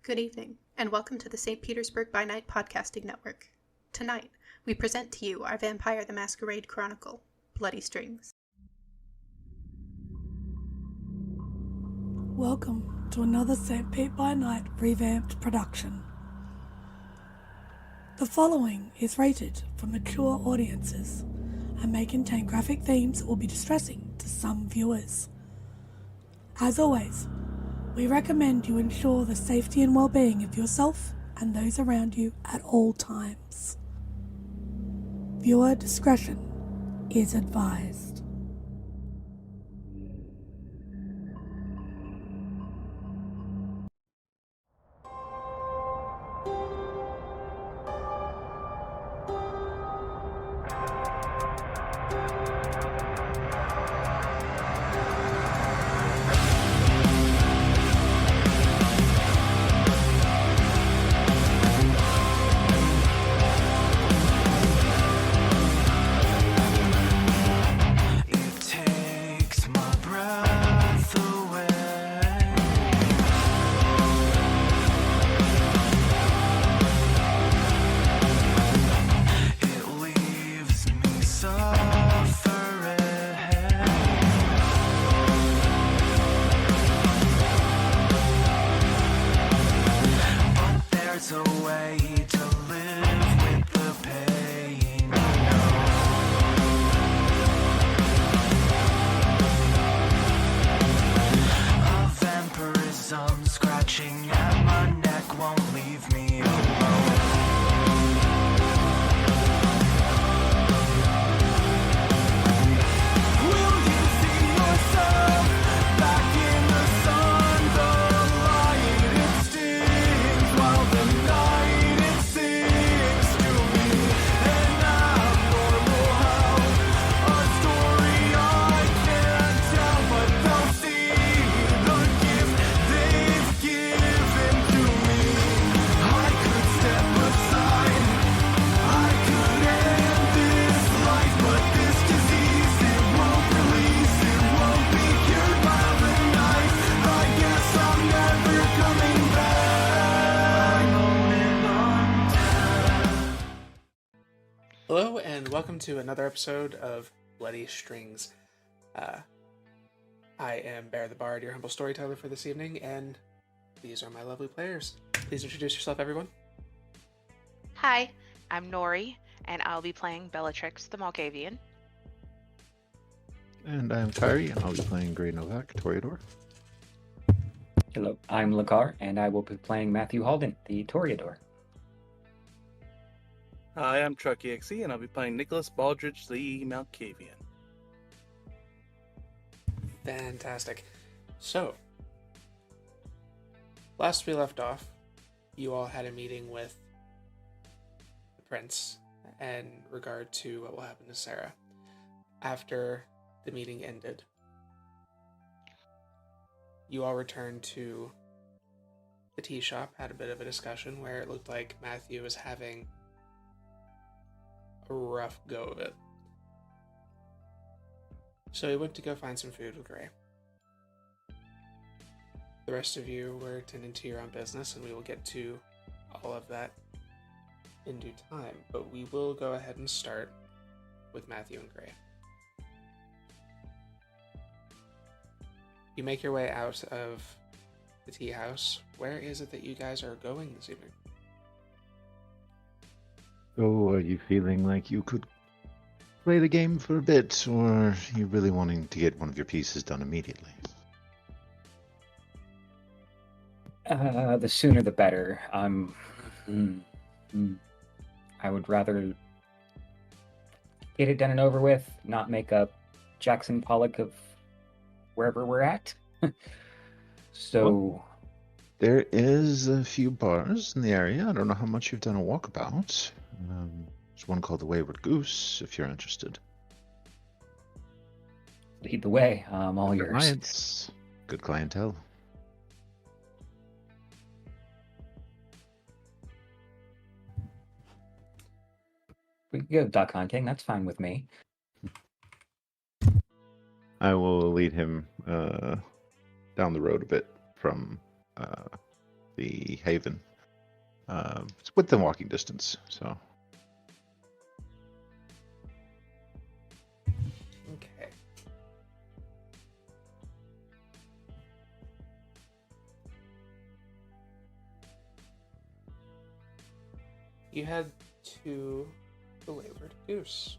Good evening, and welcome to the St. Petersburg By Night podcasting network. Tonight, we present to you our Vampire the Masquerade Chronicle, Bloody Strings. Welcome to another St. Pete by Night revamped production. The following is rated for mature audiences and may contain graphic themes that will be distressing to some viewers. As always, we recommend you ensure the safety and well-being of yourself and those around you at all times. Viewer discretion is advised. Hello, and welcome to another episode of Bloody Strings. I am Beara the Bard, your humble storyteller for this evening, and these are my lovely players. Please introduce yourself, everyone. Hi, I'm Noree, and I'll be playing Bellatrix the Malkavian. And I'm Kyrie, and I'll be playing Grei Novak, Toreador. Hello, I'm Lekar, and I will be playing Matthew Halden, the Toreador. Hi, I'm Truckexe, and I'll be playing Nicholas Baldridge, the Malkavian. Fantastic. So, last we left off, you all had a meeting with the prince in regard to what will happen to Sarah. After the meeting ended, you all returned to the tea shop, had a bit of a discussion where it looked like Matthew was having a rough go of it. So he went to go find some food with Grei. The rest of you were attending to your own business, and we will get to all of that in due time. But we will go ahead and start with Matthew and Grei. You make your way out of the tea house. Where is it that you guys are going this evening? So, are you feeling like you could play the game for a bit, or are you really wanting to get one of your pieces done immediately? The sooner the better. I would rather get it done and over with, not make up Jackson Pollock of wherever we're at. Well, there is a few bars in the area. I don't know how much you've done a walkabout. There's one called the Wayward Goose, if you're interested. Lead the way. All yours. Clients. Good clientele. We can go duck hunting. That's fine with me. I will lead him down the road a bit from the haven. It's within walking distance, so. Okay. You head to the Wayward Goose.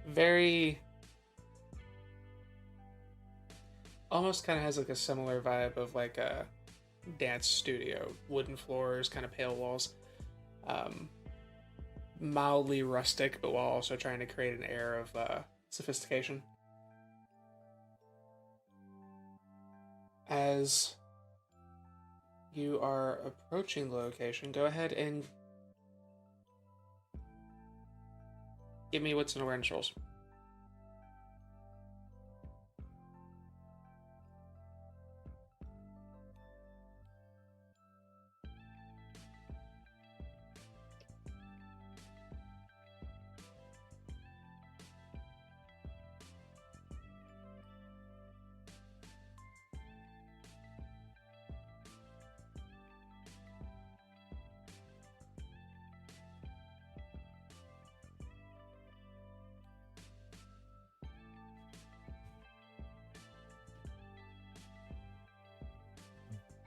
Very... almost kind of has like a similar vibe of like a dance studio. Wooden floors, kind of pale walls. Mildly rustic, but while also trying to create an air of sophistication. As you are approaching the location, go ahead and give me wits and awareness rolls.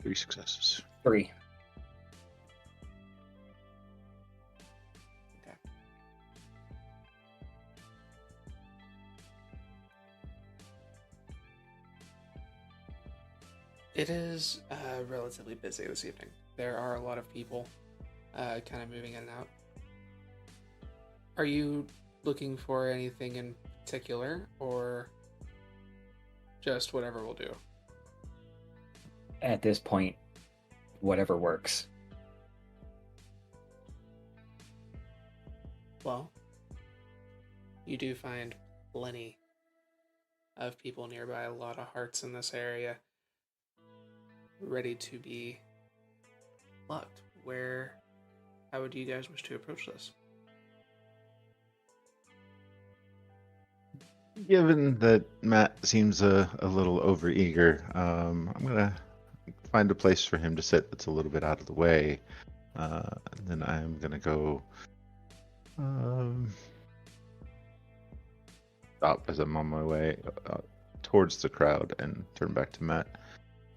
Three successes. 3. Okay. It is relatively busy this evening. There are a lot of people kind of moving in and out. Are you looking for anything in particular, or just whatever will do? At this point, whatever works. Well, you do find plenty of people nearby, a lot of hearts in this area, ready to be locked. How would you guys wish to approach this? Given that Matt seems a little overeager, I'm gonna find a place for him to sit that's a little bit out of the way. Then I'm gonna go stop as I'm on my way towards the crowd and turn back to Matt.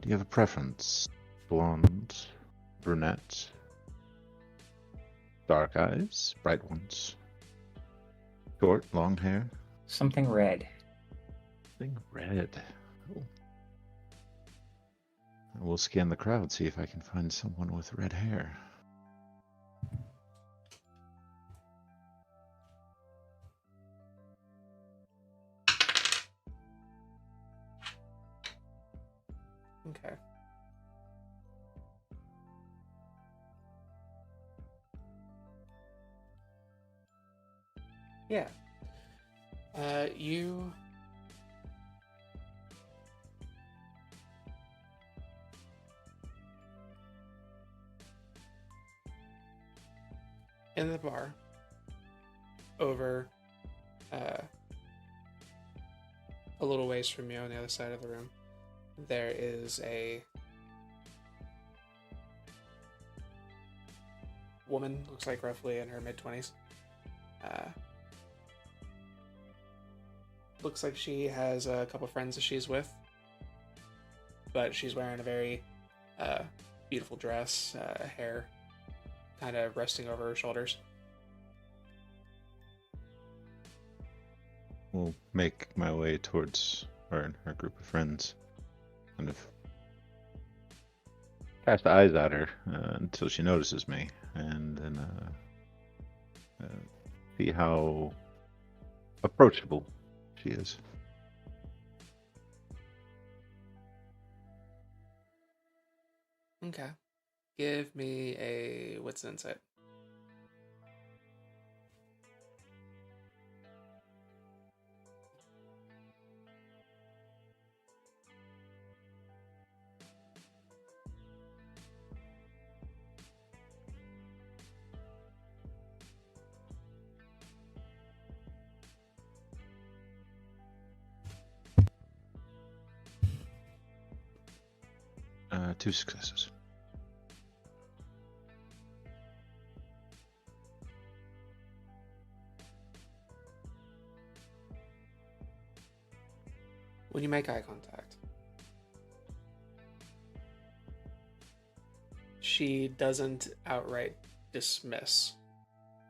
Do you have a preference? Blonde, brunette, dark eyes, bright ones, short, long hair? Something red. Something red. Oh. We'll scan the crowd, see if I can find someone with red hair. Okay. Yeah. You... in the bar, over a little ways from you on the other side of the room, there is a woman, looks like roughly in her mid-20s. Looks like she has a couple friends that she's with, but she's wearing a very beautiful dress, hair kind of resting over her shoulders. We'll make my way towards her and her group of friends. Kind of cast eyes at her until she notices me, and then see how approachable she is. Okay. Give me a wits and insight. 2 successes. When you make eye contact, she doesn't outright dismiss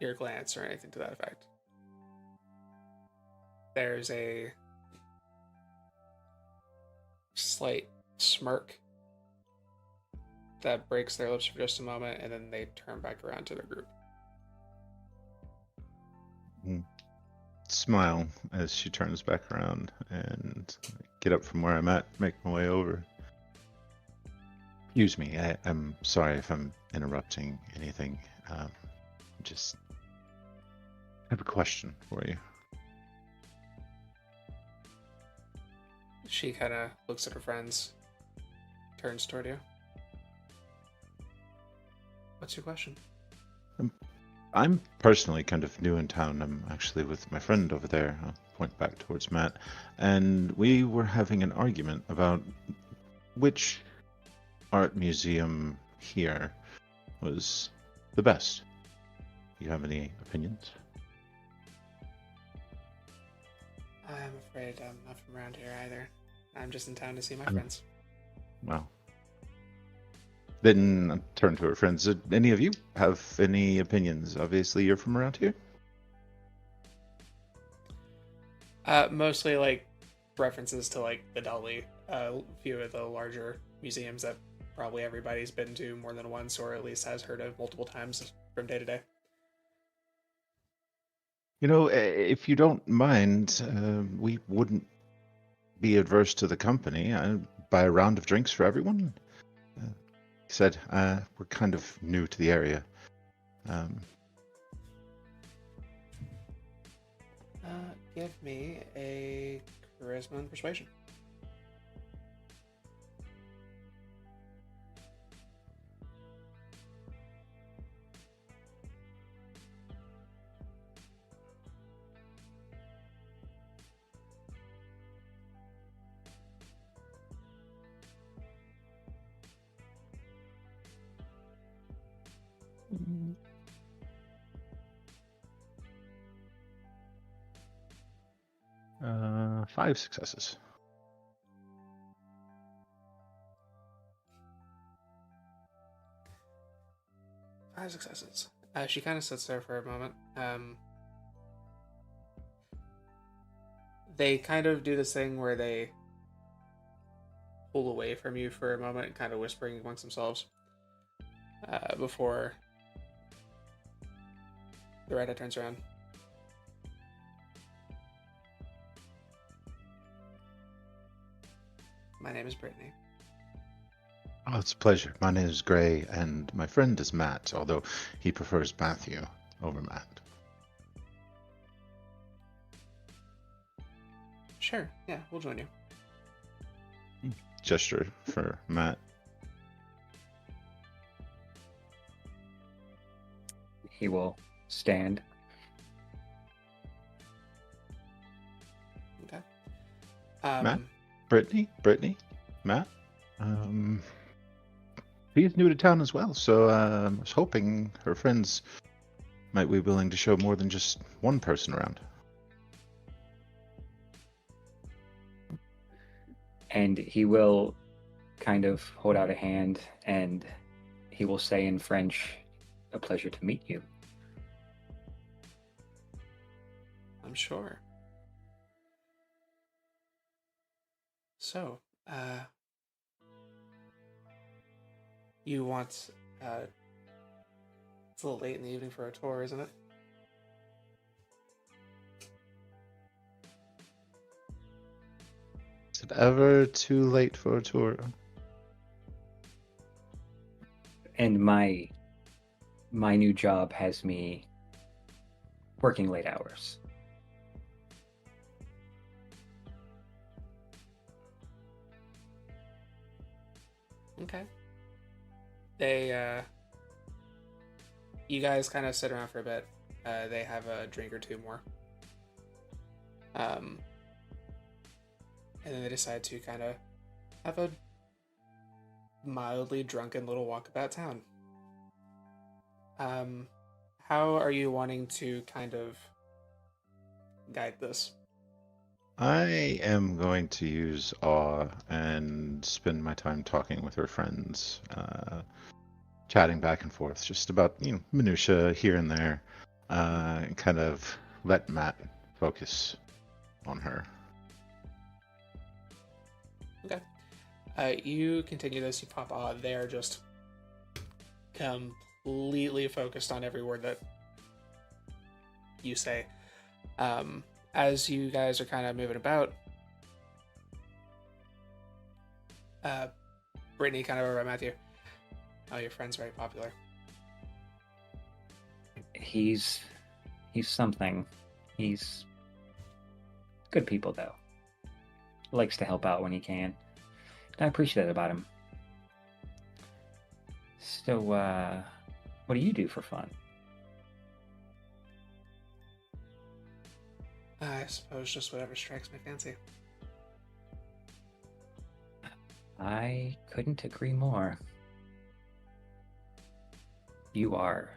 your glance or anything to that effect. There's a slight smirk that breaks their lips for just a moment, and then they turn back around to the group. Smile as she turns back around and get up from where I'm at, make my way over. Excuse me, I'm sorry if I'm interrupting anything. Just have a question for you. She kind of looks at her friends, turns toward you. What's your question? I'm personally kind of new in town. I'm actually with my friend over there. I'll point back towards Matt. And we were having an argument about which art museum here was the best. Do you have any opinions? I'm afraid I'm not from around here either. I'm just in town to see my friends. Well, then I'll turn to her friends. Did any of you have any opinions? Obviously, you're from around here. Mostly like references to like the Dolly, few of the larger museums that probably everybody's been to more than once, or at least has heard of multiple times from day to day. You know, if you don't mind, we wouldn't be adverse to the company. I'd buy a round of drinks for everyone. He said, we're kind of new to the area. Give me a charisma and persuasion. Mm-hmm. 5 successes. Five successes. She kind of sits there for a moment. They kind of do this thing where they pull away from you for a moment, kind of whispering amongst themselves, before the redhead turns around. My name is Brittany. Oh, it's a pleasure. My name is Grei, and my friend is Matt, although he prefers Matthew over Matt. Sure, yeah, we'll join you. Gesture for Matt. He will stand. Okay. Matt? Brittany? Matt? He's new to town as well, so I was hoping her friends might be willing to show more than just one person around. And he will kind of hold out a hand, and he will say in French, "A pleasure to meet you." I'm sure. So, you want, it's a little late in the evening for a tour, isn't it? Is it ever too late for a tour? And my new job has me working late hours. Okay. You guys kind of sit around for a bit. They have a drink or two more. And then they decide to kind of have a mildly drunken little walkabout town. How are you wanting to kind of guide this? I am going to use awe and spend my time talking with her friends, chatting back and forth, just about minutia here and there, and kind of let Matt focus on her. Okay. You continue this. You pop awe. They're just completely focused on every word that you say. As you guys are kind of moving about, Brittany kind of over at Matthew. Oh, your friend's very popular. He's something. He's good people, though. Likes to help out when he can. I appreciate that about him. So, what do you do for fun? I suppose just whatever strikes my fancy. I couldn't agree more. You are...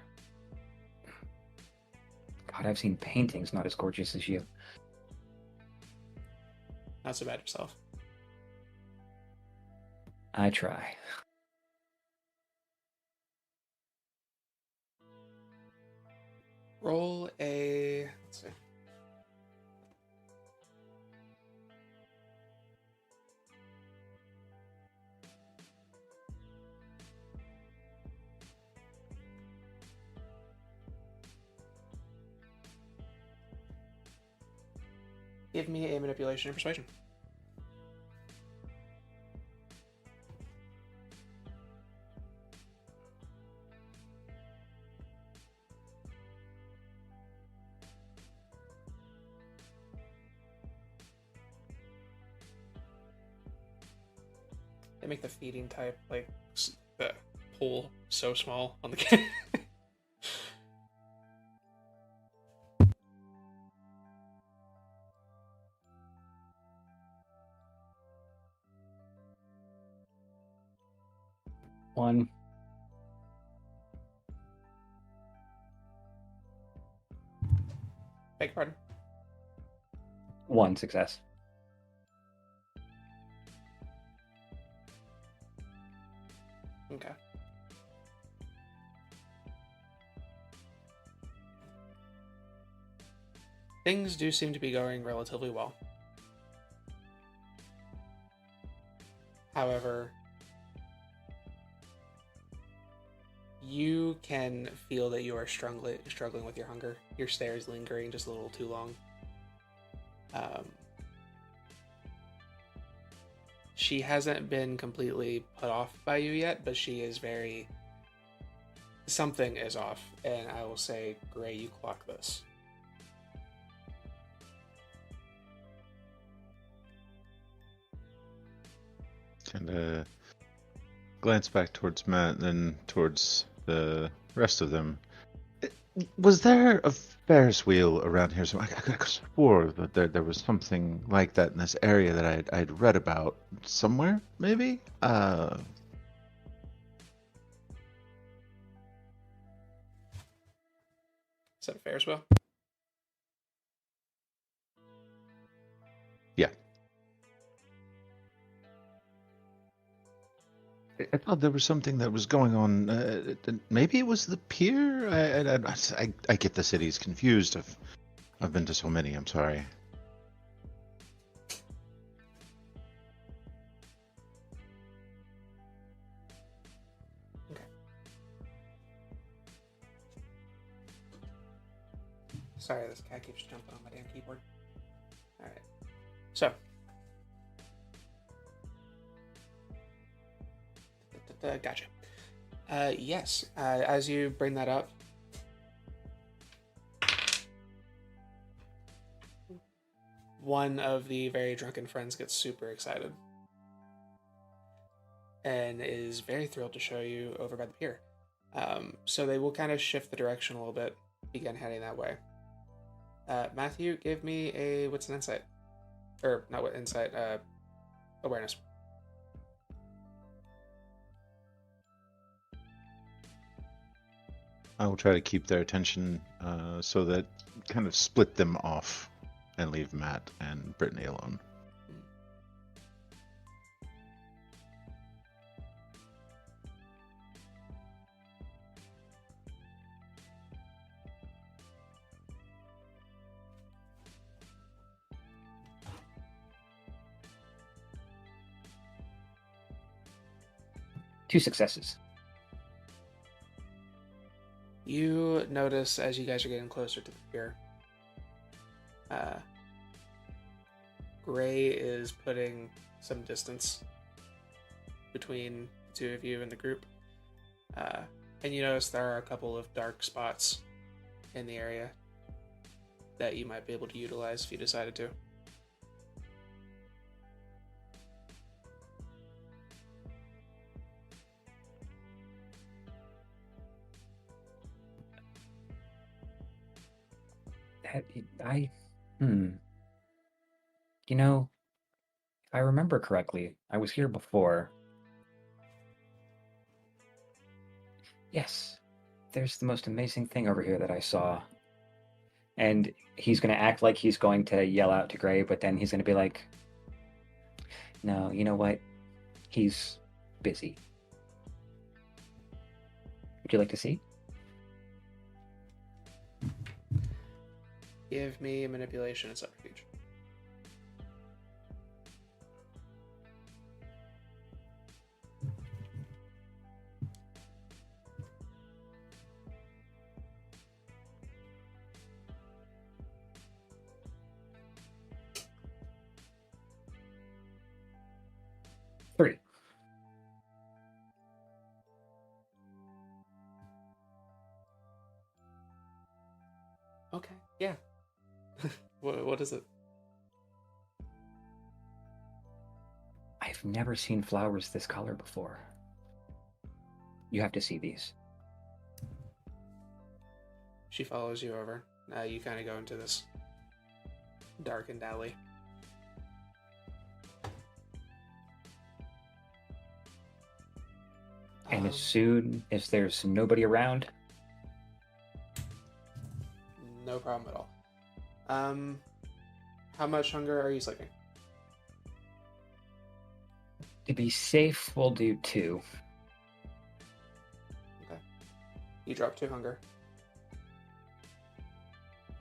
God, I've seen paintings not as gorgeous as you. Not so bad yourself. I try. Roll a... Let's see. Give me a manipulation and persuasion. They make the feeding type, like, the hole so small on the game. One. Beg your pardon? One success. Okay. Things do seem to be going relatively well. However, you can feel that you are struggling with your hunger. Your stare is lingering just a little too long. She hasn't been completely put off by you yet, but she is very... Something is off, and I will say, Grei, you clock this. Kind of glance back towards Matt, then towards the rest of them. Was there a Ferris wheel around here? So I swore that there was something like that in this area that I'd read about somewhere, maybe? Is that a Ferris wheel? Yeah. I thought there was something that was going on. Maybe it was the pier? I get the cities confused. I've been to so many, I'm sorry. Okay. Sorry, this cat keeps jumping on my damn keyboard. Alright. So. Gotcha. Yes, as you bring that up, one of the very drunken friends gets super excited and is very thrilled to show you over by the pier. So they will kind of shift the direction a little bit, begin heading that way. Matthew, give me a, what's an insight? Or, not what insight, awareness. I will try to keep their attention so that kind of split them off and leave Matt and Brittany alone. Two successes. You notice as you guys are getting closer to the pier, Grei is putting some distance between the two of you and the group. And you notice there are a couple of dark spots in the area that you might be able to utilize if you decided to. You know, if I remember correctly, I was here before. Yes, there's the most amazing thing over here that I saw. And he's going to act like he's going to yell out to Grei, but then he's going to be like, no, you know what? He's busy. Would you like to see? Give me manipulation and subterfuge. Three. Okay, yeah. What is it? I've never seen flowers this color before. You have to see these. She follows you over. You kind of go into this darkened alley. And as soon as there's nobody around, no problem at all. How much hunger are you sleeping? to be safe, we'll do 2. Okay. You drop 2 hunger.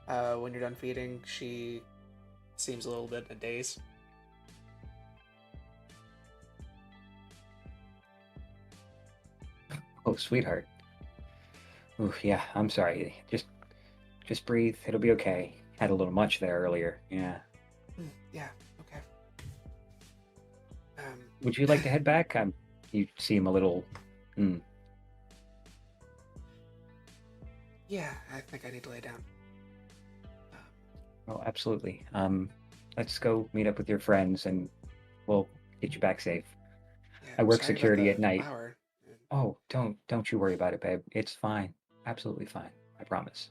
When you're done feeding, she seems a little bit in a daze. Oh, sweetheart. Ooh, yeah, I'm sorry. Just breathe. It'll be okay. Had a little much there earlier. Yeah. Yeah, okay. Would you like to head back? You seem a little... Yeah, I think I need to lay down. Oh, absolutely. Let's go meet up with your friends and we'll get you back safe. Yeah, I I'm work sorry about security the at night. flower. Oh, don't you worry about it, babe. It's fine. Absolutely fine. I promise.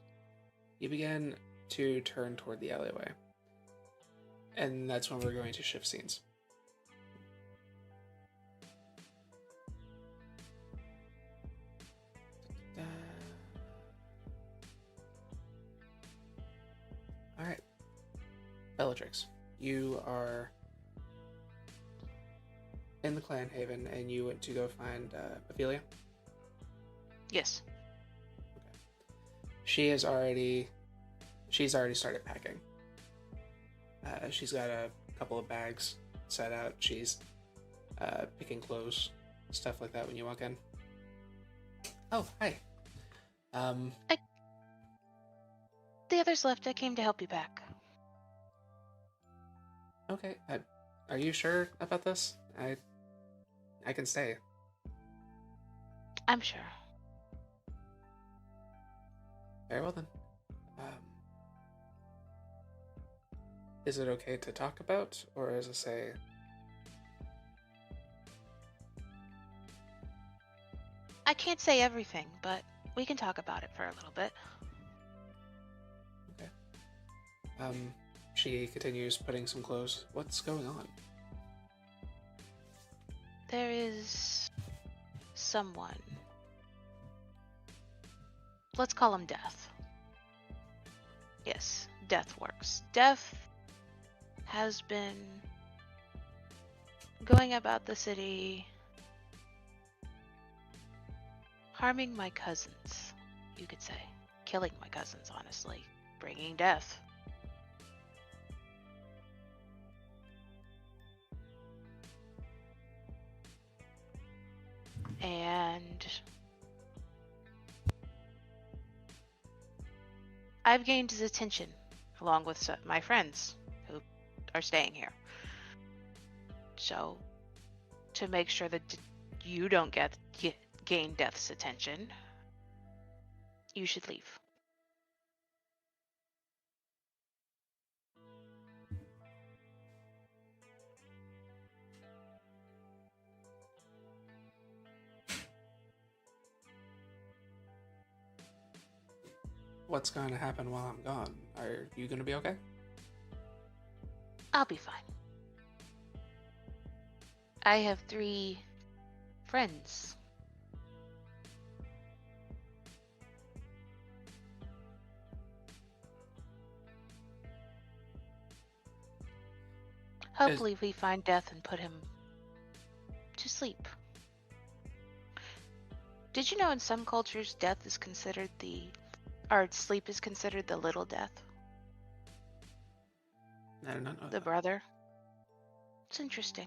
You begin to turn toward the alleyway. And that's when we're going to shift scenes. Alright. Bellatrix, you are in the Clan Haven and you went to go find Ophelia? Yes. She's already started packing. She's got a couple of bags set out. She's picking clothes, stuff like that when you walk in. Oh, hi. The others left. I came to help you pack. Okay. Are you sure about this? I can stay. I'm sure. Very well then. Is it okay to talk about, or as I say? I can't say everything, but we can talk about it for a little bit. Okay. She continues putting some clothes. What's going on? There is someone let's call him Death. Yes, Death works. Death has been going about the city, harming my cousins, you could say. Killing my cousins, honestly. Bringing death. And I've gained his attention, along with my friends who are staying here. So, to make sure that you don't gain Death's attention, you should leave. What's going to happen while I'm gone? Are you going to be okay? I'll be fine. I have 3 friends. Hopefully we find Death and put him to sleep. Did you know in some cultures death is considered sleep is considered the little death? I did not know The that. brother? It's interesting.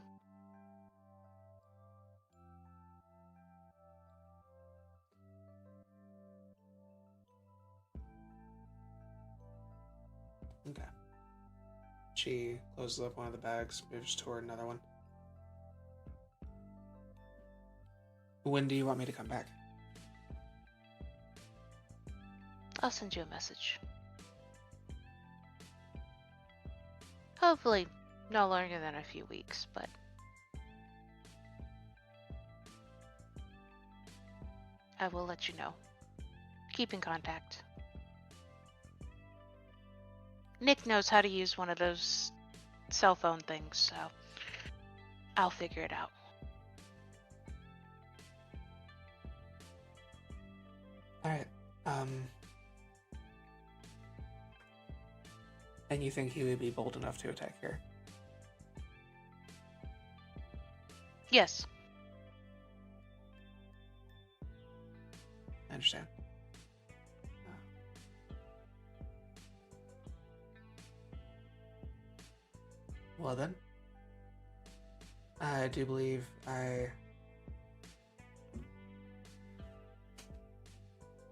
Okay. She closes up one of the bags, moves toward another one. When do you want me to come back? I'll send you a message. Hopefully no longer than a few weeks, but I will let you know. Keep in contact. Nick knows how to use one of those cell phone things, so I'll figure it out. Alright, and you think he would be bold enough to attack here? Yes. I understand. Well then, I do believe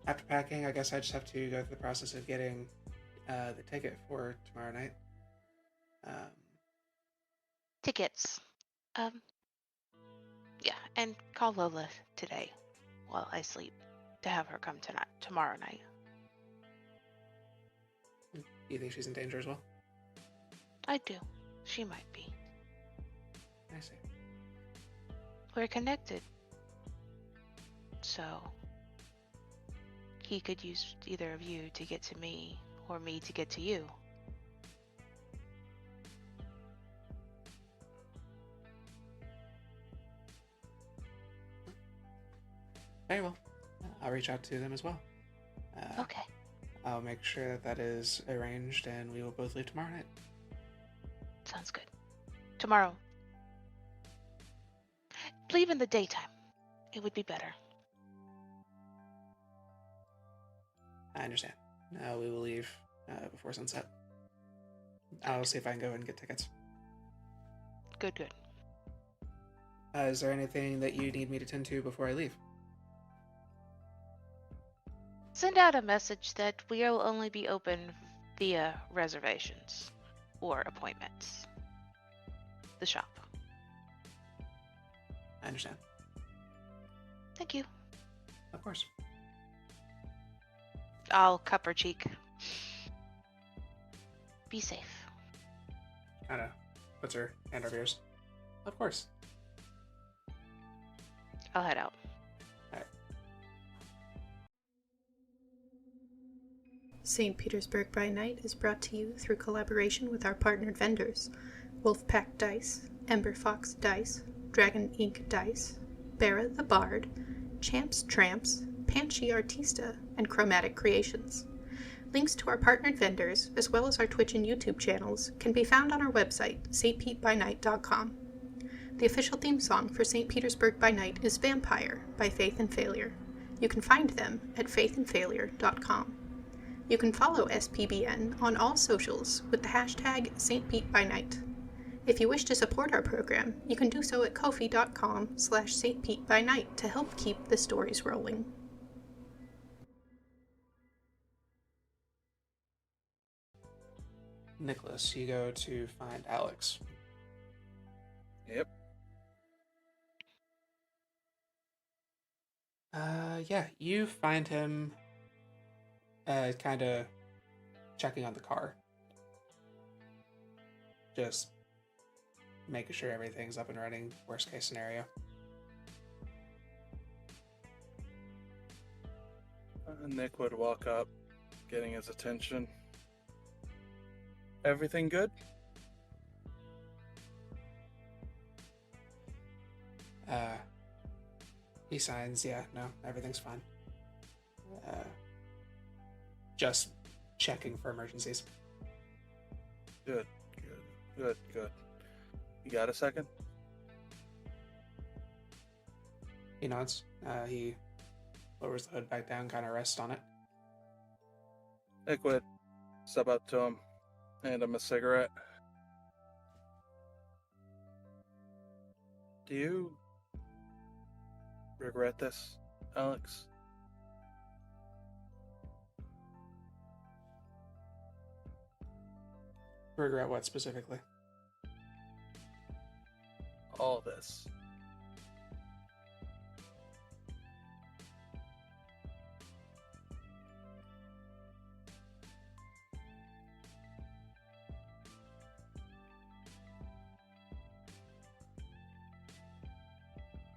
after packing, I guess I just have to go through the process of getting the ticket for tomorrow night. Tickets. Yeah, and call Lola today while I sleep to have her come tomorrow night. You think she's in danger as well? I do. She might be. I see. We're connected. So, he could use either of you to get to me, or me to get to you. Very well. I'll reach out to them as well. Okay. I'll make sure that that is arranged, and we will both leave tomorrow night. Sounds good. Tomorrow. Leave in the daytime. It would be better. I understand. We will leave before sunset. I'll see if I can go and get tickets. Good, good. Is there anything that you need me to tend to before I leave? Send out a message that we'll only be open via reservations or appointments. The shop. I understand. Thank you. Of course. I'll cup her cheek. Be safe. Kinda puts her hand over yours. Of course. I'll head out. Alright. St. Petersburg by Night is brought to you through collaboration with our partnered vendors, Wolfpack Dice, Ember Fox Dice, Dragon Ink Dice, Beara the Bard, Champs Tramps, Panchi Artista, and Chromatic Creations. Links to our partnered vendors, as well as our Twitch and YouTube channels, can be found on our website, stpbnight.com. The official theme song for St. Petersburg by Night is Vampire by Faith and Failure. You can find them at faithandfailure.com. You can follow SPbN on all socials with the hashtag StPeteByNight. If you wish to support our program, you can do so at ko-fi.com/StPeteByNight to help keep the stories rolling. Nicholas, you go to find Alex. Yep. Yeah, you find him kind of checking on the car. Just making sure everything's up and running, worst case scenario. Nick would walk up, getting his attention. Everything good? He signs, yeah, no, everything's fine. Just checking for emergencies. Good. You got a second? He nods. He lowers the hood back down, kind of rests on it. Nick would step up to him, hand him a cigarette. Do you regret this, Alex? Regret what specifically? All this.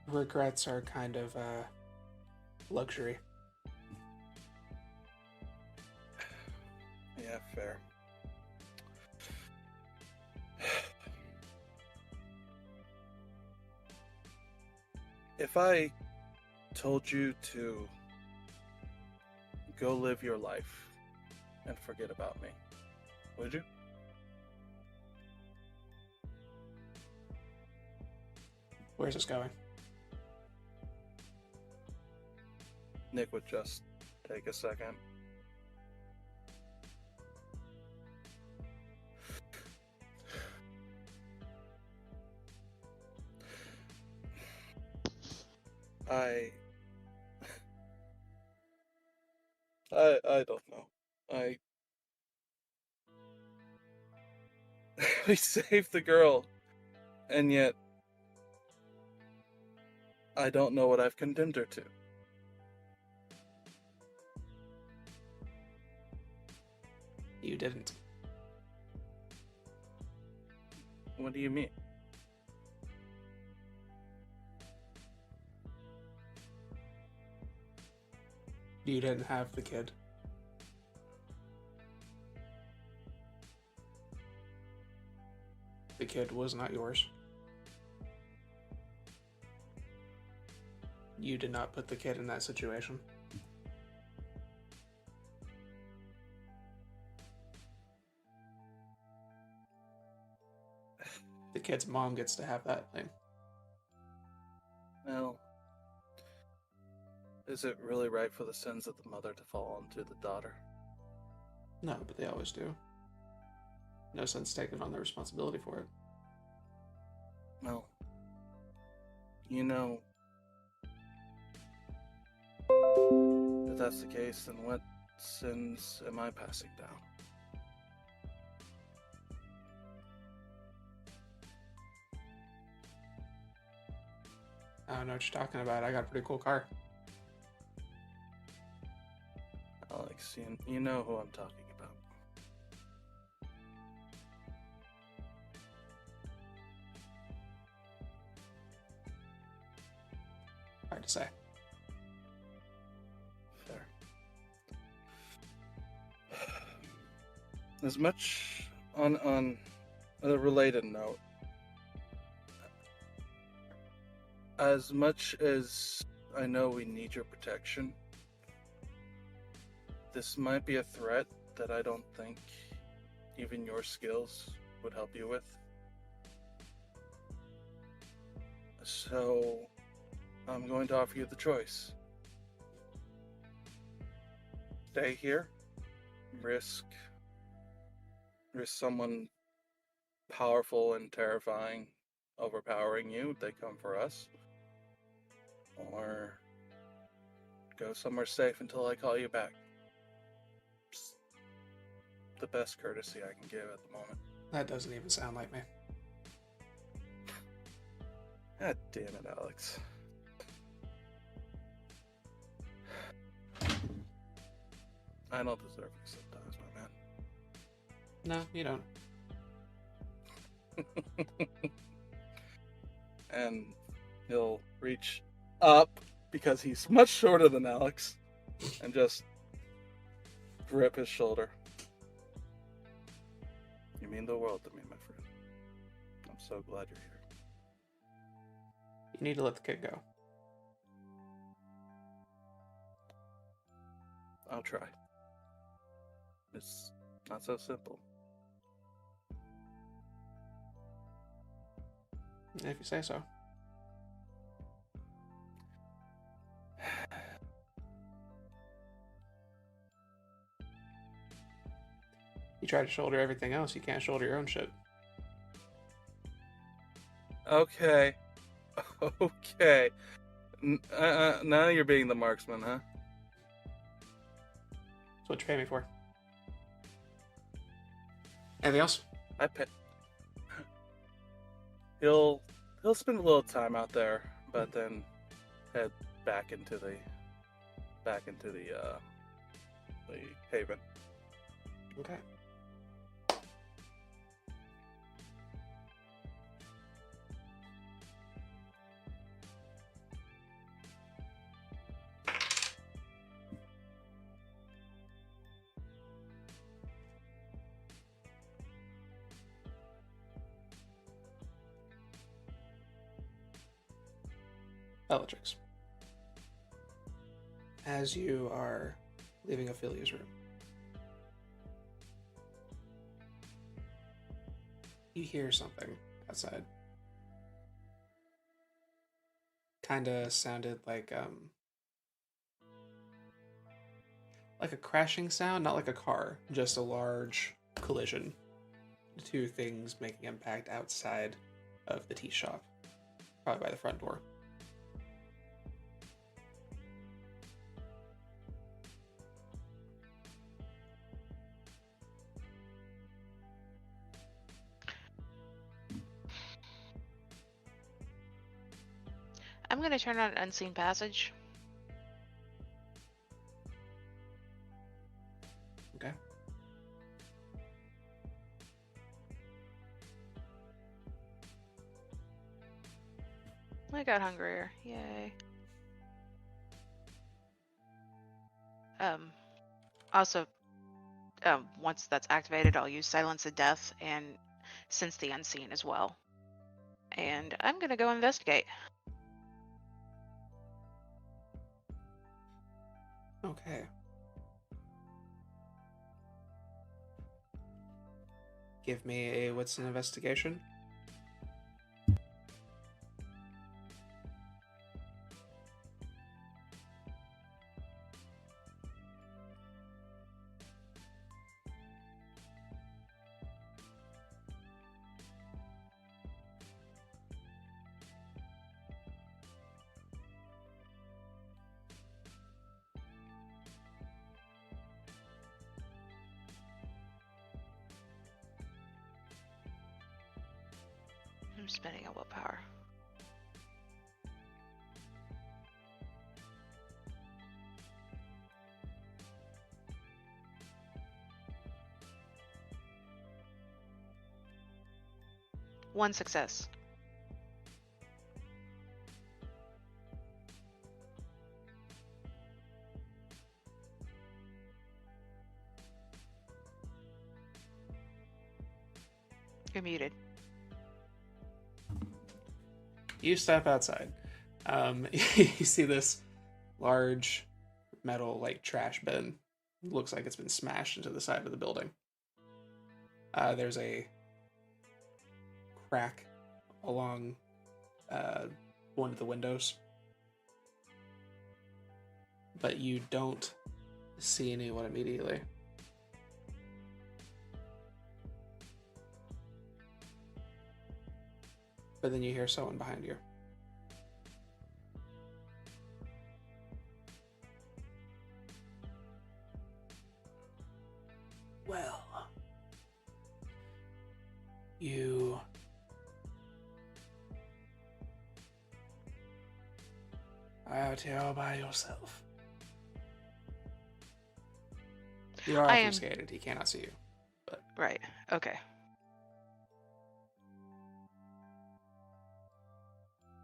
Regrets are kind of luxury. Yeah, fair. If I told you to go live your life and forget about me, would you? Where's this going? Nick would just take a second. I don't know. We saved the girl, and yet I don't know what I've condemned her to. You didn't. What do you mean? You didn't have the kid. The kid was not yours. You did not put the kid in that situation. The kid's mom gets to have that thing. Well, is it really right for the sins of the mother to fall onto the daughter? No, but they always do. No sense taking on the responsibility for it. Well, you know, if that's the case, then what sins am I passing down? I don't know what you're talking about. I got a pretty cool car. Alex, you know who I'm talking about. Hard to say. Fair. As much on a related note, as much as I know we need your protection, this might be a threat that I don't think even your skills would help you with. So, I'm going to offer you the choice. Stay here, risk someone powerful and terrifying overpowering you, they come for us. Or go somewhere safe until I call you back. It's the best courtesy I can give at the moment. That doesn't even sound like me. God damn it, Alex. I don't deserve you sometimes, my man. No, you don't. And he'll reach up because he's much shorter than Alex and just grip his shoulder. You mean the world to me, my friend. I'm so glad you're here. You need to let the kid go. I'll try. It's not so simple. If you say so. You try to shoulder everything else, you can't shoulder your own shit. Okay. Okay. Now you're being the marksman, huh? That's what you pay me for. Anything else? I pay. He'll spend a little time out there, but then head back into the haven. Okay. Bellatrix. As you are leaving Ophelia's room, you hear something outside. Kinda sounded like a crashing sound, not like a car, just a large collision. Two things making impact outside of the tea shop, probably by the front door. I'm going to turn on Unseen Passage. Okay. I got hungrier. Yay. Also, once that's activated, I'll use Silence of Death and Sense the Unseen as well. And I'm going to go investigate. Okay. Give me a what's an investigation? I'm spending a willpower. One success. You're muted. You step outside. You see this large metal like trash bin looks like it's been smashed into the side of the building. There's a crack along one of the windows, but you don't see anyone immediately. But then you hear someone behind you. Well, you are out here all by yourself. You are I am- obfuscated. He cannot see you. Right. Okay.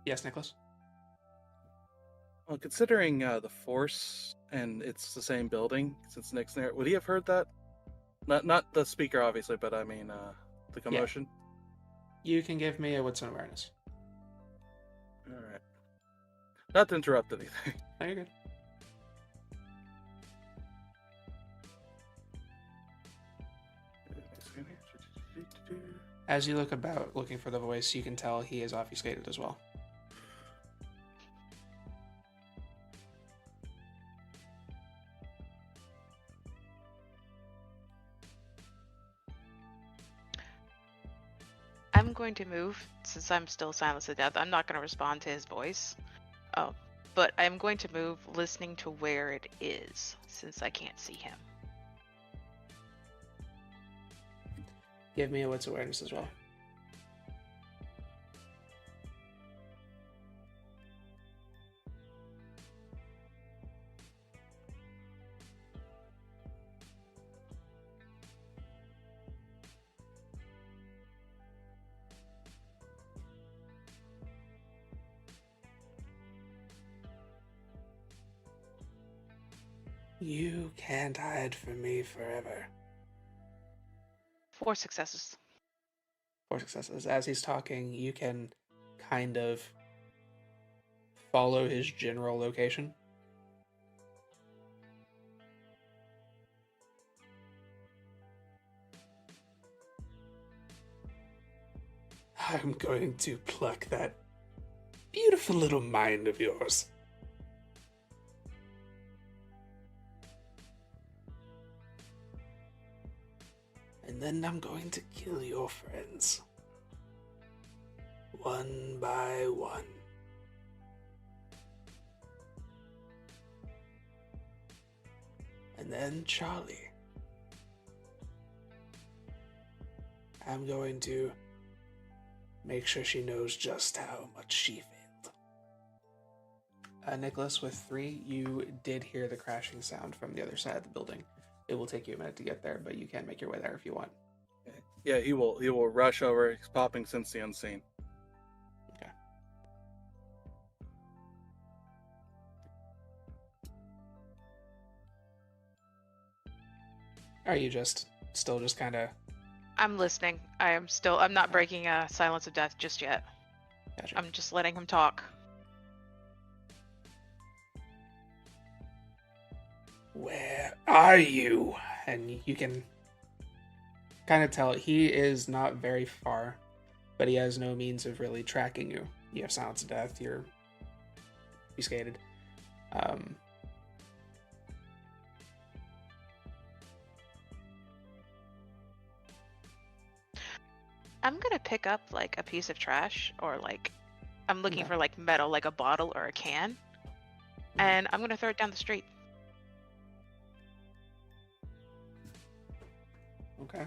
Yes, Nicholas? Well, considering the force and it's the same building since Nick's there, would he have heard that? Not the speaker, obviously, but I mean the commotion. You can give me a Wits and Awareness. All right. Not to interrupt anything. No, you're good. As you look about looking for the voice, you can tell he is obfuscated as well. I'm going to move, since I'm still silenced to death. I'm not going to respond to his voice. But I'm going to move listening to where it is, since I can't see him. Give me a Wits Awareness as well. You can't hide from me forever. 4 successes. 4 successes. As he's talking, you can kind of follow his general location. I'm going to pluck that beautiful little mind of yours. And then I'm going to kill your friends. One by one. And then Charlie. I'm going to make sure she knows just how much she failed. Nicholas, with 3, you did hear the crashing sound from the other side of the building. It will take you a minute to get there, but you can make your way there if you want. Yeah, he will rush over. He's popping Sense the Unseen. Okay. Are you still just kind of... I'm listening. I'm not breaking silence of death just yet. Gotcha. I'm just letting him talk. Where are you? And you can kind of tell he is not very far, but he has no means of really tracking you. You have silence of death, you're obfuscated. I'm gonna pick up like a piece of trash, or like I'm looking Okay. for like metal, like a bottle or a can, and I'm gonna throw it down the street. Okay.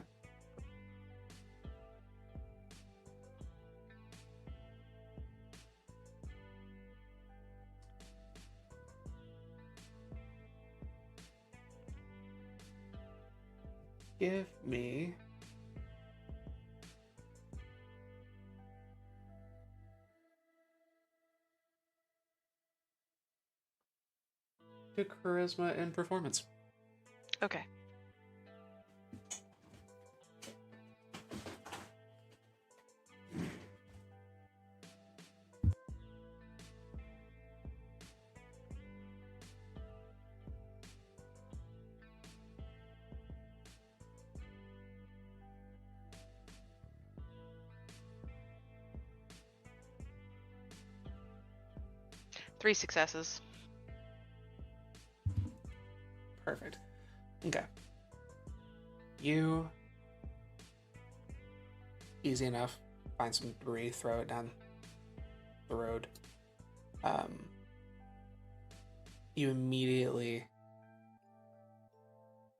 Give me to charisma and performance. Okay. 3 successes. Perfect. Okay. You, easy enough, find some debris, throw it down the road. You immediately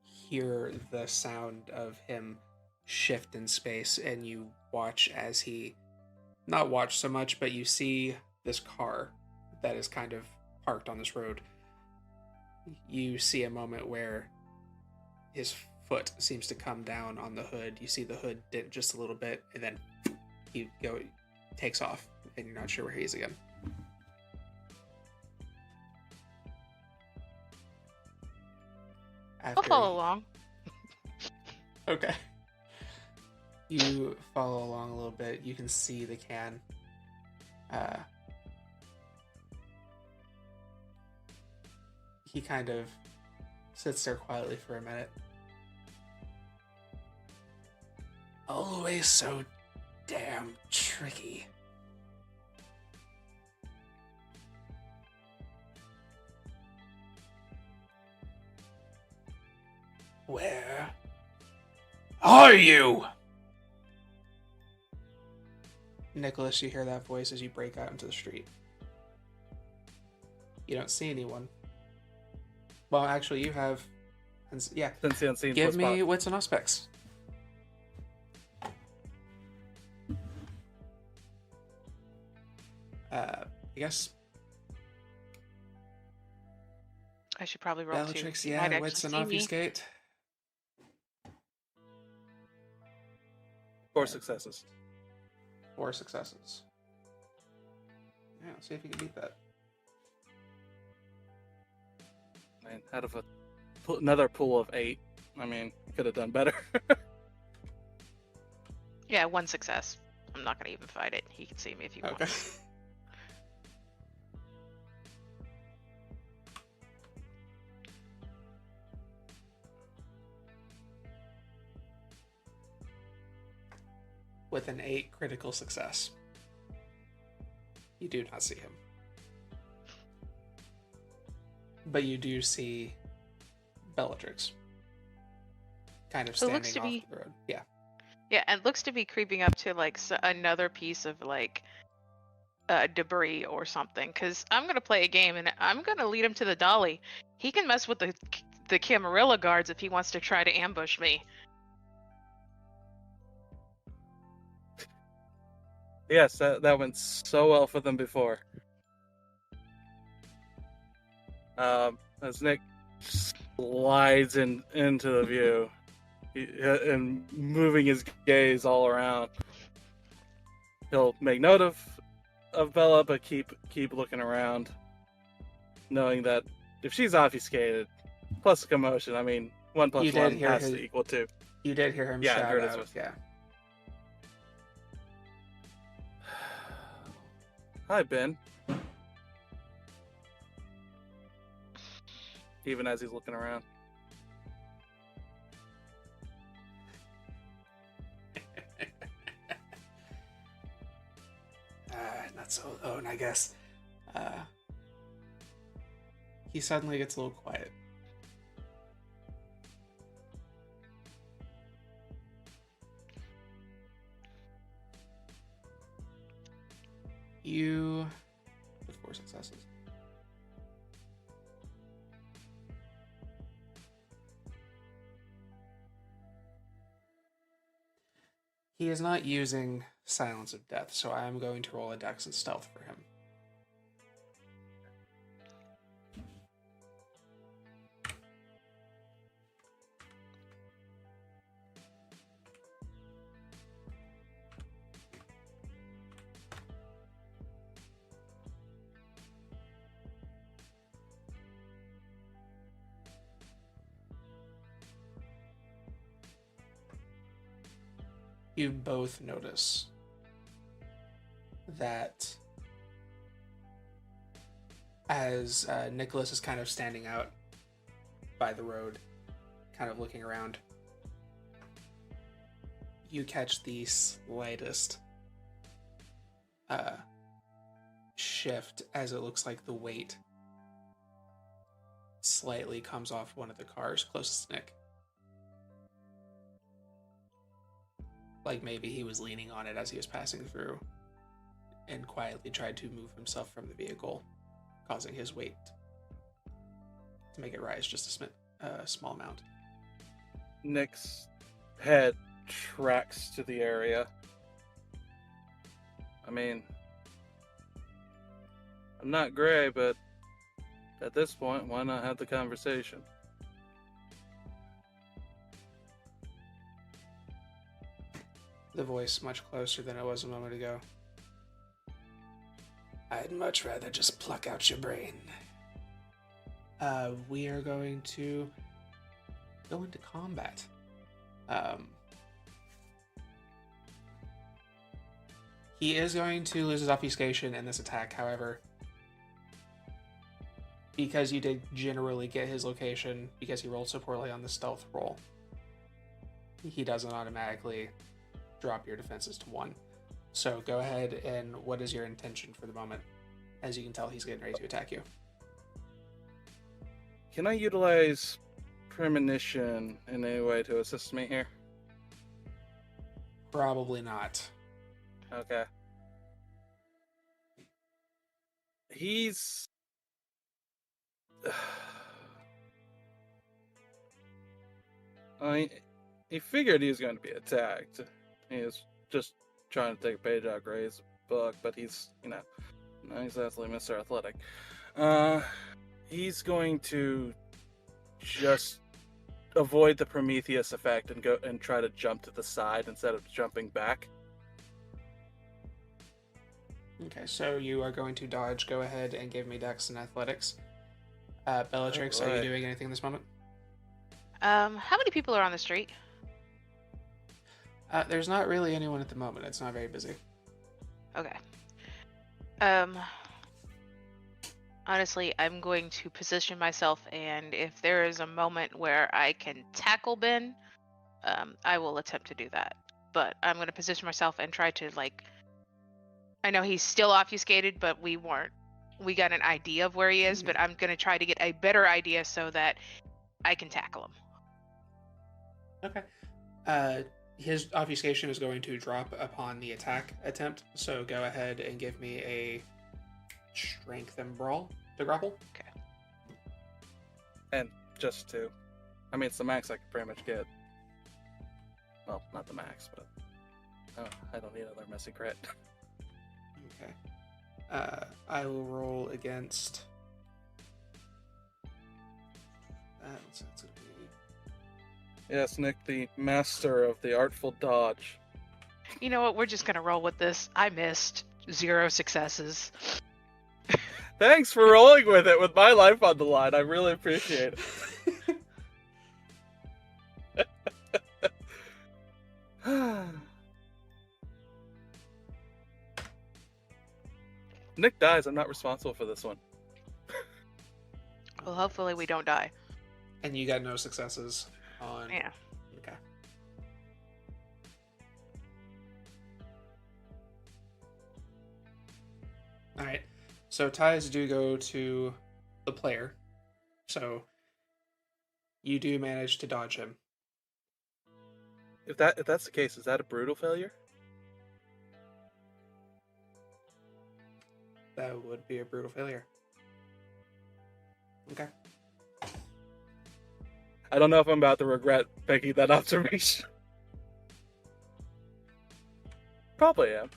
hear the sound of him shift in space, and you watch as he, not watch so much, but you see this car that is kind of parked on this road. You see a moment where his foot seems to come down on the hood. You see the hood dent just a little bit, and then he takes off, and you're not sure where he is again. I'll follow along. Okay. You follow along a little bit. You can see the can. He kind of sits there quietly for a minute. Always so damn tricky. Where are you? Nicholas, you hear that voice as you break out into the street. You don't see anyone. Well, actually, you have... Yeah. Since the unseen Give plus me spot. wits and aspects. I guess... I should probably roll 2. Bellatrix, You might yeah, actually wits and see me. obfuscate. 4 successes. 4 successes. Yeah, let's see if you can beat that. I mean, out of another pool of 8, I mean, could have done better. Yeah, 1 success. I'm not gonna even fight it. He can see me if he Okay. wants. With an 8 critical success. You do not see him. But you do see Bellatrix. Kind of It looks standing to off the road. Yeah. Yeah, and it looks to be creeping up to like another piece of like debris or something. Because I'm gonna play a game and I'm gonna lead him to the dolly. He can mess with the Camarilla guards if he wants to try to ambush me. Yes, that went so well for them before. As Nick slides into the view and moving his gaze all around, he'll make note of Bella, but keep looking around, knowing that if she's obfuscated, plus commotion, I mean, 1 plus 1 has to equal 2. You did hear him Yeah, I shout heard his out. voice. Yeah. Hi, Ben. Even as he's looking around. Not so alone, I guess. He suddenly gets a little quiet. You with 4 successes. He is not using Silence of Death, so I am going to roll a Dex and Stealth for him. You both notice that as Nicholas is kind of standing out by the road, kind of looking around, you catch the slightest shift as it looks like the weight slightly comes off one of the cars closest to Nick. Like maybe he was leaning on it as he was passing through and quietly tried to move himself from the vehicle, causing his weight to make it rise just a small amount. Nick's head tracks to the area. I mean, I'm not Grei, but at this point, why not have the conversation? The voice much closer than it was a moment ago. I'd much rather just pluck out your brain. We are going to go into combat. He is going to lose his obfuscation in this attack, however, because you did generally get his location, because he rolled so poorly on the stealth roll, he doesn't automatically drop your defenses to 1. So go ahead, and what is your intention for the moment? As you can tell, he's getting ready to attack you. Can I utilize premonition in any way to assist me here? Probably not. Okay. He's... he figured he was going to be attacked. He was just trying to take a page out of Grei's book, but he's, not exactly Mr. Athletic. He's going to just avoid the Prometheus effect and go and try to jump to the side instead of jumping back. Okay, so you are going to dodge. Go ahead and give me Dex and Athletics. Bellatrix, are you doing anything in this moment? How many people are on the street? There's not really anyone at the moment. It's not very busy. Okay. Honestly, I'm going to position myself, and if there is a moment where I can tackle Ben, I will attempt to do that. But I'm going to position myself and try to, I know he's still obfuscated, but we got an idea of where he is, but I'm going to try to get a better idea so that I can tackle him. Okay. His obfuscation is going to drop upon the attack attempt, so go ahead and give me a strength and brawl to grapple. Okay. And just to... it's the max I could pretty much get. Well, not the max, but... I don't need another messy crit. Okay. I will roll against... what's that going to be? Yes, Nick, the master of the artful dodge. You know what? We're just going to roll with this. I missed 0 successes. Thanks for rolling with it with my life on the line. I really appreciate it. Nick dies. I'm not responsible for this one. Well, hopefully we don't die. And you got no successes on... Yeah. Okay. Alright. So ties do go to the player. So you do manage to dodge him. If that's the case, is that a brutal failure? That would be a brutal failure. Okay. I don't know if I'm about to regret making that observation. Probably am.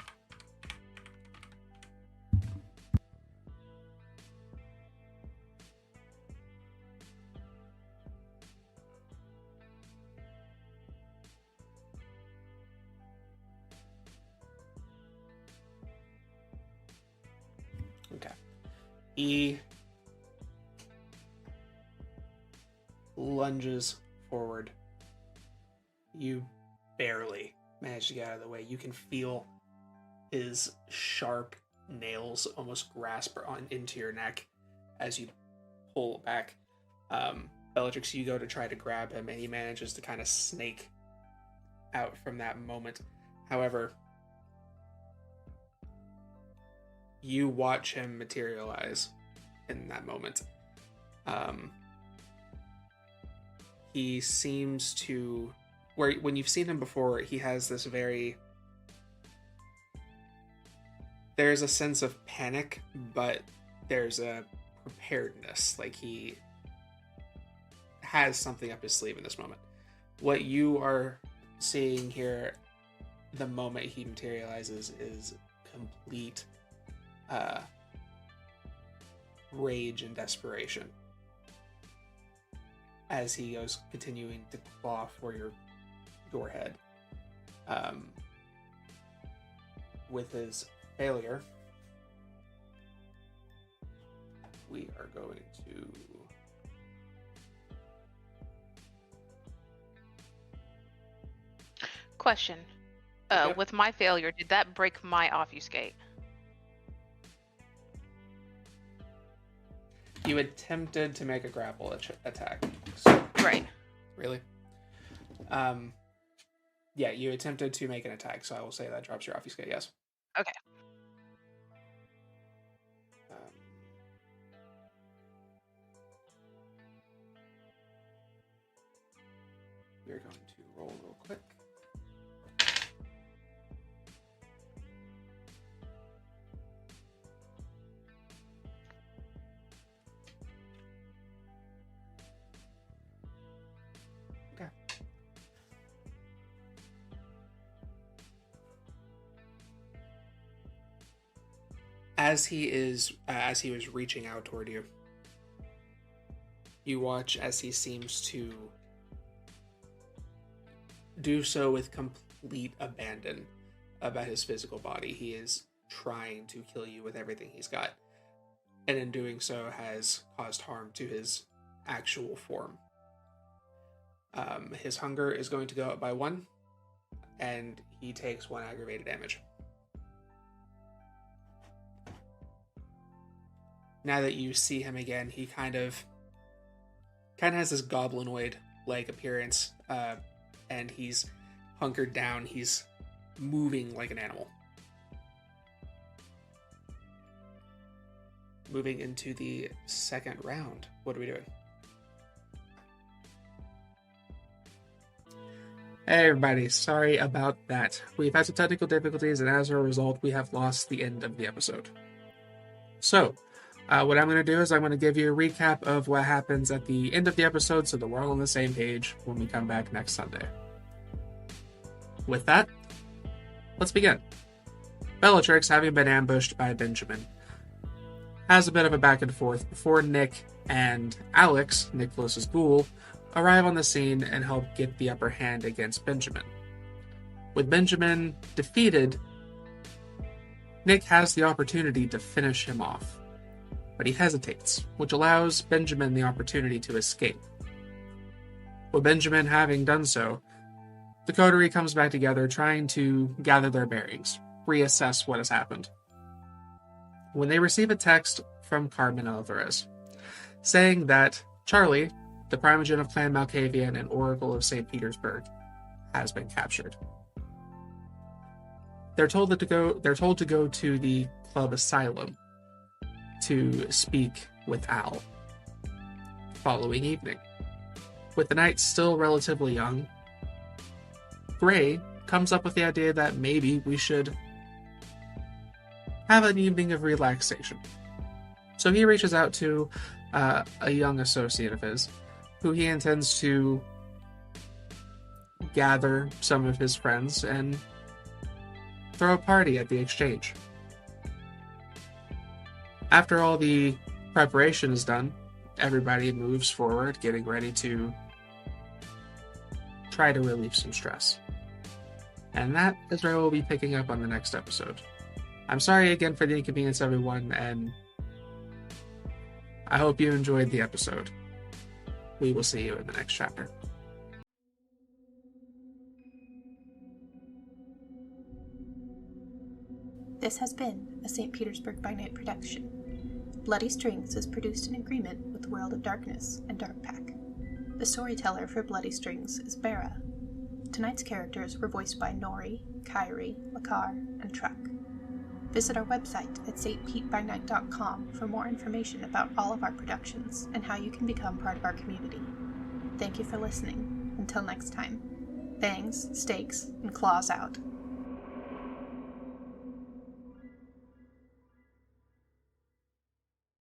Okay. He lunges forward. You barely manage to get out of the way. You can feel his sharp nails almost grasp into your neck as you pull back. Bellatrix, you go to try to grab him, and he manages to kind of snake out from that moment. However, you watch him materialize in that moment. He seems to, when you've seen him before, he has this there's a sense of panic, but there's a preparedness, like he has something up his sleeve in this moment. What you are seeing here, the moment he materializes, is complete rage and desperation as he goes continuing to claw for your head. With his failure, we are going to Question. Yep. With my failure, did that break my obfuscate? You attempted to make a grapple attack. So, Right. really? Yeah, you attempted to make an attack, so I will say that drops your obfuscate, yes. Okay. We're going to roll real quick. Okay. As he was reaching out toward you, you watch as he seems to do so with complete abandon about his physical body. He is trying to kill you with everything he's got, and in doing so has caused harm to his actual form. His hunger is going to go up by 1, and he takes 1 aggravated damage. Now that you see him again, he kind of has this goblinoid-like appearance, and he's hunkered down. He's moving like an animal. Moving into the second round. What are we doing? Hey everybody, sorry about that. We've had some technical difficulties, and as a result, we have lost the end of the episode. So, what I'm going to do is I'm going to give you a recap of what happens at the end of the episode so that we're all on the same page when we come back next Sunday. With that, let's begin. Bellatrix, having been ambushed by Benjamin, has a bit of a back and forth before Nick and Alex, Nicholas's ghoul, arrive on the scene and help get the upper hand against Benjamin. With Benjamin defeated, Nick has the opportunity to finish him off, but he hesitates, which allows Benjamin the opportunity to escape. With Benjamin having done so, the coterie comes back together, trying to gather their bearings, reassess what has happened. When they receive a text from Carmen Alvarez, saying that Charlie, the primogen of Clan Malkavian and Oracle of St. Petersburg, has been captured. They're told to go to the Club Asylum to speak with Al. Following evening, with the night still relatively young, Grei comes up with the idea that maybe we should have an evening of relaxation. So he reaches out to a young associate of his, who he intends to gather some of his friends and throw a party at the exchange. After all the preparation is done, everybody moves forward, getting ready to try to relieve some stress. And that is where we'll be picking up on the next episode. I'm sorry again for the inconvenience, everyone, and I hope you enjoyed the episode. We will see you in the next chapter. This has been a St. Petersburg by Night production. Bloody Strings is produced in agreement with the World of Darkness and Darkpack. The storyteller for Bloody Strings is Beara. Tonight's characters were voiced by Noree, Kyrie, Lekar, and Truckexe. Visit our website at SPbN for more information about all of our productions and how you can become part of our community. Thank you for listening. Until next time, bangs, stakes, and claws out.